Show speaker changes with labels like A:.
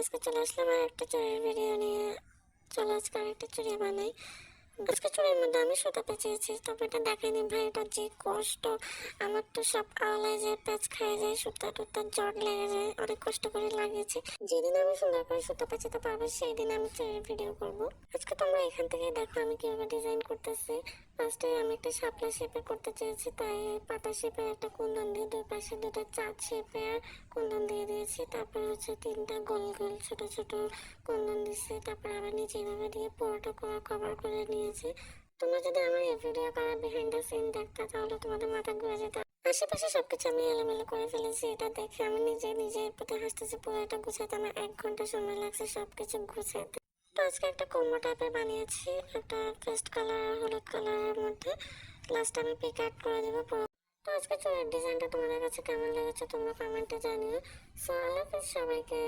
A: আজকে চলে আসলাম আর একটা চুড়ির ভিডিও নিয়ে। চলো আজকে আর একটা চুড়ি বানাই। আজকে চুড়ির মধ্যে আমি সুতা পেঁচিয়েছি, তবে এটা দেখাইনি ভাই, এটা যে কষ্ট। আমার তো সব আওলায় যায়, প্যাচ খেয়ে যায়, সুতা টুতা জট লেগে যায়, অনেক কষ্ট করে লাগিয়েছি। যেদিন আমি সুন্দর করে সুতা পেঁচাতে পারবো সেই দিন আমি চুড়ির ভিডিও করবো। আজকে তোমরা এখান থেকে দেখো আমি কিভাবে ডিজাইন করতেছি। ফার্স্টে আমি একটা শাপলা শেপে করতে চেয়েছি, তাই পাতা শেপের একটা কুন্দন দিয়ে দুই পাশে দুটো চাঁদ শেপের কুন্দন দিয়ে দিয়েছি। তারপর হচ্ছে তিনটা গোল গোল ছোট ছোট কুন্দন দিচ্ছি। তারপর আবার নিচে এভাবে দিয়ে পুরোটা কভার করে নিয়েছি। তোমরা যদি আমার এই ভিডিও করার বিহাইন্ড দ্য সিন দেখতে তাহলে তোমাদের মাথা ঘুরে যেত। আশেপাশে সবকিছু আমি এলোমেলো করে ফেলেছি, এটা দেখে আমি নিজের প্রতি হাসতেছি। পুরো এটা গুছাতে আমার 1 ঘন্টা সময় লাগছে সবকিছু গুছাতে। তো আজকে একটা কম্বো টাইপের বানিয়েছি, একটা পেস্ট কালার হলুদ কালারের মধ্যে। লাস্টে আমি পিক আউট করে দেবো পুরো। তো আজকে চুলের ডিজাইনটা তোমাদের কাছে কেমন লেগেছে তোমরা কমেন্টে জানিও। সো আল্লাহ হাফেজ সবাইকে।